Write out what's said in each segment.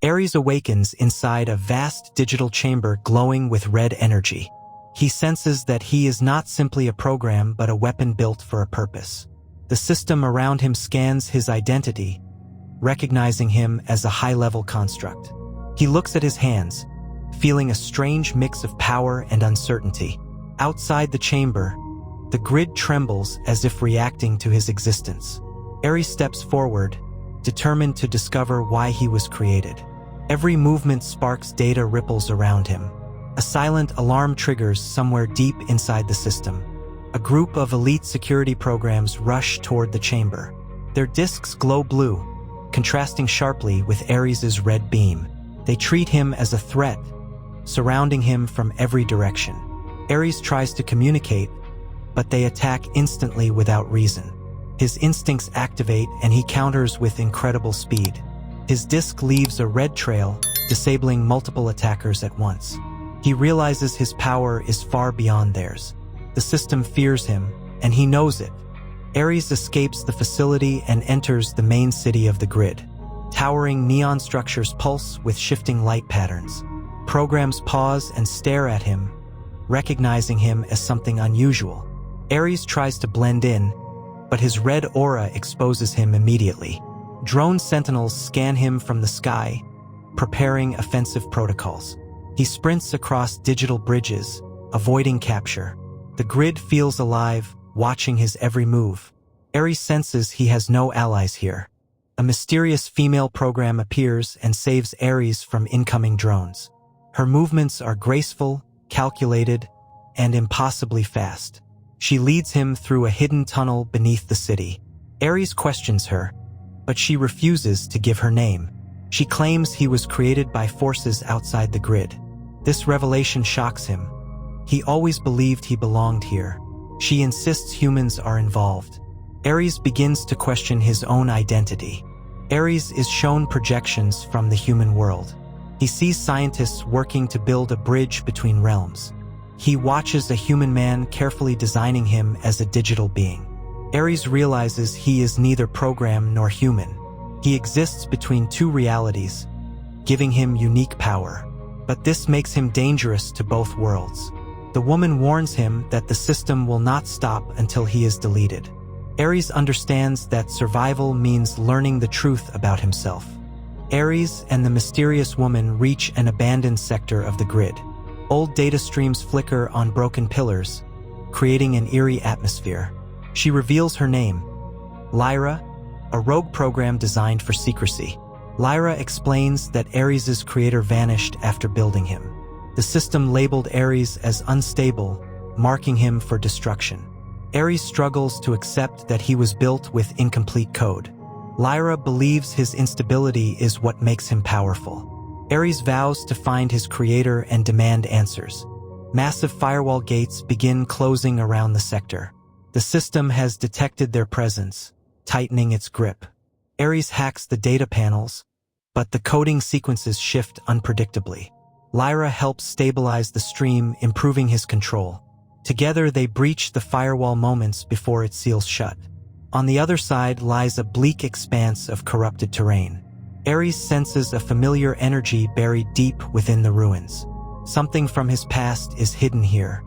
Ares awakens inside a vast digital chamber glowing with red energy. He senses that he is not simply a program but a weapon built for a purpose. The system around him scans his identity, recognizing him as a high-level construct. He looks at his hands, feeling a strange mix of power and uncertainty. Outside the chamber, the grid trembles as if reacting to his existence. Ares steps forward, determined to discover why he was created. Every movement sparks data ripples around him. A silent alarm triggers somewhere deep inside the system. A group of elite security programs rush toward the chamber. Their discs glow blue, contrasting sharply with Ares's red beam. They treat him as a threat, surrounding him from every direction. Ares tries to communicate, but they attack instantly without reason. His instincts activate and he counters with incredible speed. His disc leaves a red trail, disabling multiple attackers at once. He realizes his power is far beyond theirs. The system fears him, and he knows it. Ares escapes the facility and enters the main city of the grid. Towering neon structures pulse with shifting light patterns. Programs pause and stare at him, recognizing him as something unusual. Ares tries to blend in, but his red aura exposes him immediately. Drone sentinels scan him from the sky, preparing offensive protocols. He sprints across digital bridges, avoiding capture. The grid feels alive, watching his every move. Ares senses he has no allies here. A mysterious female program appears and saves Ares from incoming drones. Her movements are graceful, calculated, and impossibly fast. She leads him through a hidden tunnel beneath the city. Ares questions her, but she refuses to give her name. She claims he was created by forces outside the grid. This revelation shocks him. He always believed he belonged here. She insists humans are involved. Ares begins to question his own identity. Ares is shown projections from the human world. He sees scientists working to build a bridge between realms. He watches a human man carefully designing him as a digital being. Ares realizes he is neither program nor human. He exists between two realities, giving him unique power. But this makes him dangerous to both worlds. The woman warns him that the system will not stop until he is deleted. Ares understands that survival means learning the truth about himself. Ares and the mysterious woman reach an abandoned sector of the grid. Old data streams flicker on broken pillars, creating an eerie atmosphere. She reveals her name, Lyra, a rogue program designed for secrecy. Lyra explains that Ares's creator vanished after building him. The system labeled Ares as unstable, marking him for destruction. Ares struggles to accept that he was built with incomplete code. Lyra believes his instability is what makes him powerful. Ares vows to find his creator and demand answers. Massive firewall gates begin closing around the sector. The system has detected their presence, tightening its grip. Ares hacks the data panels, but the coding sequences shift unpredictably. Lyra helps stabilize the stream, improving his control. Together they breach the firewall moments before it seals shut. On the other side lies a bleak expanse of corrupted terrain. Ares senses a familiar energy buried deep within the ruins. Something from his past is hidden here.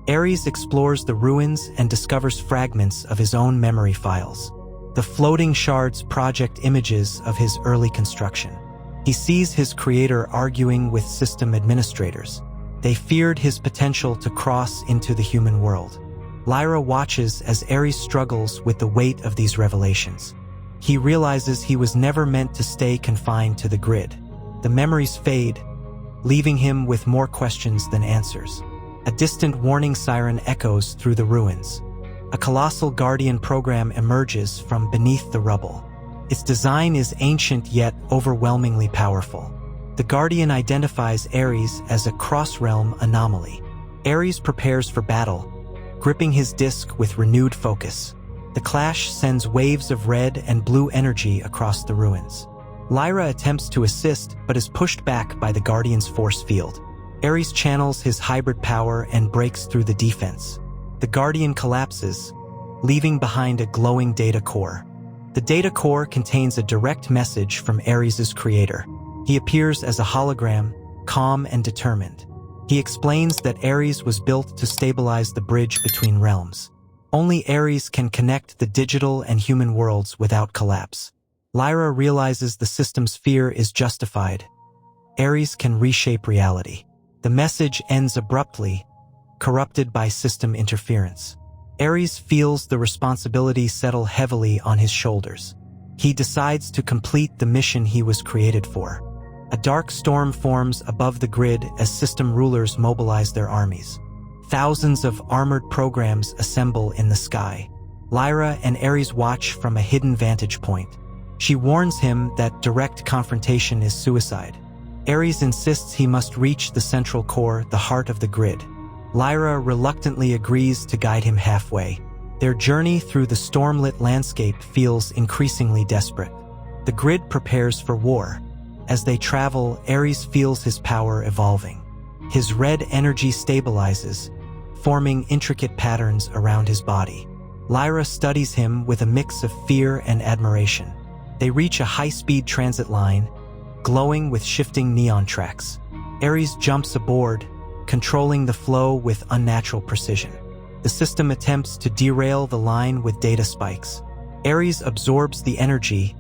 Ares explores the ruins and discovers fragments of his own memory files. The floating shards project images of his early construction. He sees his creator arguing with system administrators. They feared his potential to cross into the human world. Lyra watches as Ares struggles with the weight of these revelations. He realizes he was never meant to stay confined to the grid. The memories fade, leaving him with more questions than answers. A distant warning siren echoes through the ruins. A colossal guardian program emerges from beneath the rubble. Its design is ancient yet overwhelmingly powerful. The guardian identifies Ares as a cross-realm anomaly. Ares prepares for battle, gripping his disc with renewed focus. The clash sends waves of red and blue energy across the ruins. Lyra attempts to assist but is pushed back by the Guardian's force field. Ares channels his hybrid power and breaks through the defense. The Guardian collapses, leaving behind a glowing data core. The data core contains a direct message from Ares's creator. He appears as a hologram, calm and determined. He explains that Ares was built to stabilize the bridge between realms. Only Ares can connect the digital and human worlds without collapse. Lyra realizes the system's fear is justified. Ares can reshape reality. The message ends abruptly, corrupted by system interference. Ares feels the responsibility settle heavily on his shoulders. He decides to complete the mission he was created for. A dark storm forms above the grid as system rulers mobilize their armies. Thousands of armored programs assemble in the sky. Lyra and Ares watch from a hidden vantage point. She warns him that direct confrontation is suicide. Ares insists he must reach the central core, the heart of the grid. Lyra reluctantly agrees to guide him halfway. Their journey through the storm-lit landscape feels increasingly desperate. The grid prepares for war. As they travel, Ares feels his power evolving. His red energy stabilizes, forming intricate patterns around his body. Lyra studies him with a mix of fear and admiration. They reach a high-speed transit line, glowing with shifting neon tracks. Ares jumps aboard, controlling the flow with unnatural precision. The system attempts to derail the line with data spikes. Ares absorbs the energy,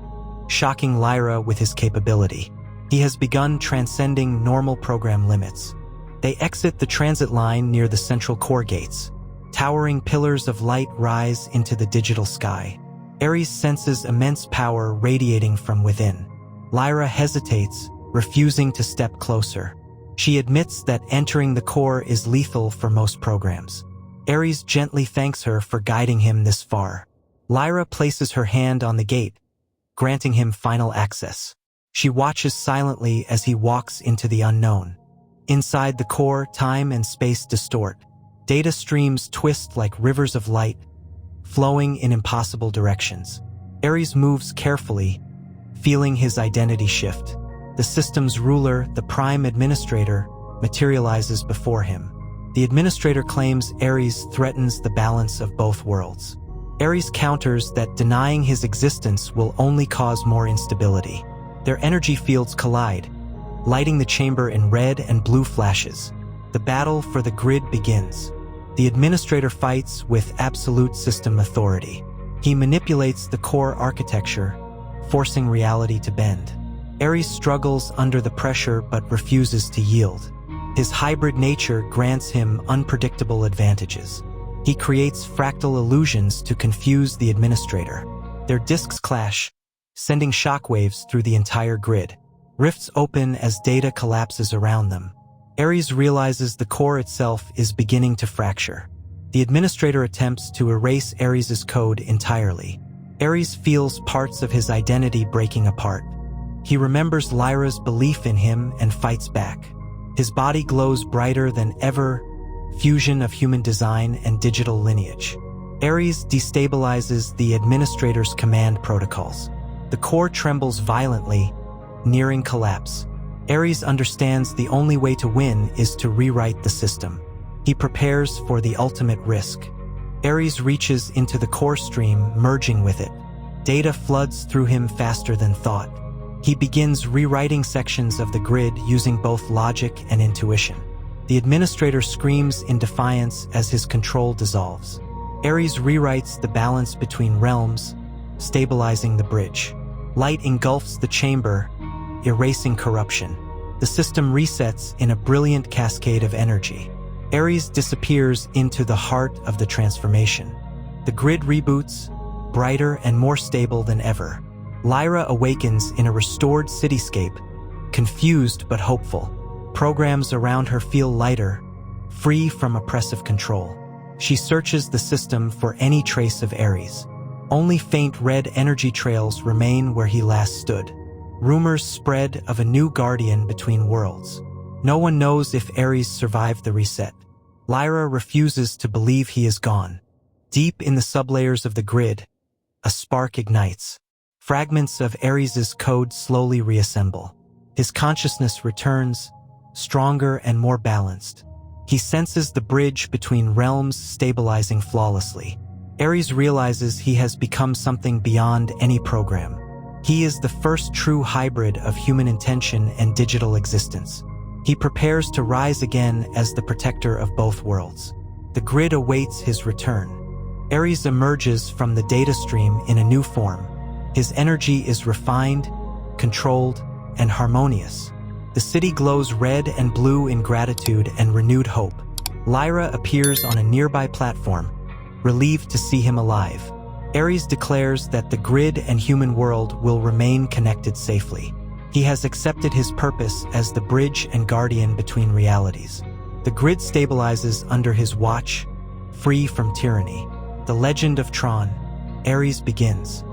shocking Lyra with his capability. He has begun transcending normal program limits. They exit the transit line near the central core gates. Towering pillars of light rise into the digital sky. Ares senses immense power radiating from within. Lyra hesitates, refusing to step closer. She admits that entering the core is lethal for most programs. Ares gently thanks her for guiding him this far. Lyra places her hand on the gate, granting him final access. She watches silently as he walks into the unknown. Inside the core, time and space distort. Data streams twist like rivers of light, flowing in impossible directions. Ares moves carefully, feeling his identity shift. The system's ruler, the prime administrator, materializes before him. The administrator claims Ares threatens the balance of both worlds. Ares counters that denying his existence will only cause more instability. Their energy fields collide, lighting the chamber in red and blue flashes. The battle for the grid begins. The administrator fights with absolute system authority. He manipulates the core architecture, forcing reality to bend. Ares struggles under the pressure but refuses to yield. His hybrid nature grants him unpredictable advantages. He creates fractal illusions to confuse the administrator. Their disks clash, sending shockwaves through the entire grid. Rifts open as data collapses around them. Ares realizes the core itself is beginning to fracture. The administrator attempts to erase Ares's code entirely. Ares feels parts of his identity breaking apart. He remembers Lyra's belief in him and fights back. His body glows brighter than ever, fusion of human design and digital lineage. Ares destabilizes the administrator's command protocols. The core trembles violently, nearing collapse. Ares understands the only way to win is to rewrite the system. He prepares for the ultimate risk. Ares reaches into the core stream, merging with it. Data floods through him faster than thought. He begins rewriting sections of the grid using both logic and intuition. The administrator screams in defiance as his control dissolves. Ares rewrites the balance between realms, stabilizing the bridge. Light engulfs the chamber, erasing corruption. The system resets in a brilliant cascade of energy. Ares disappears into the heart of the transformation. The grid reboots, brighter and more stable than ever. Lyra awakens in a restored cityscape, confused but hopeful. Programs around her feel lighter, free from oppressive control. She searches the system for any trace of Ares. Only faint red energy trails remain where he last stood. Rumors spread of a new guardian between worlds. No one knows if Ares survived the reset. Lyra refuses to believe he is gone. Deep in the sublayers of the grid, a spark ignites. Fragments of Ares's code slowly reassemble. His consciousness returns, stronger and more balanced. He senses the bridge between realms stabilizing flawlessly. Ares realizes he has become something beyond any program. He is the first true hybrid of human intention and digital existence. He prepares to rise again as the protector of both worlds. The grid awaits his return. Ares emerges from the data stream in a new form. His energy is refined, controlled, and harmonious. The city glows red and blue in gratitude and renewed hope. Lyra appears on a nearby platform, relieved to see him alive. Ares declares that the grid and human world will remain connected safely. He has accepted his purpose as the bridge and guardian between realities. The grid stabilizes under his watch, free from tyranny. The legend of Tron Ares begins.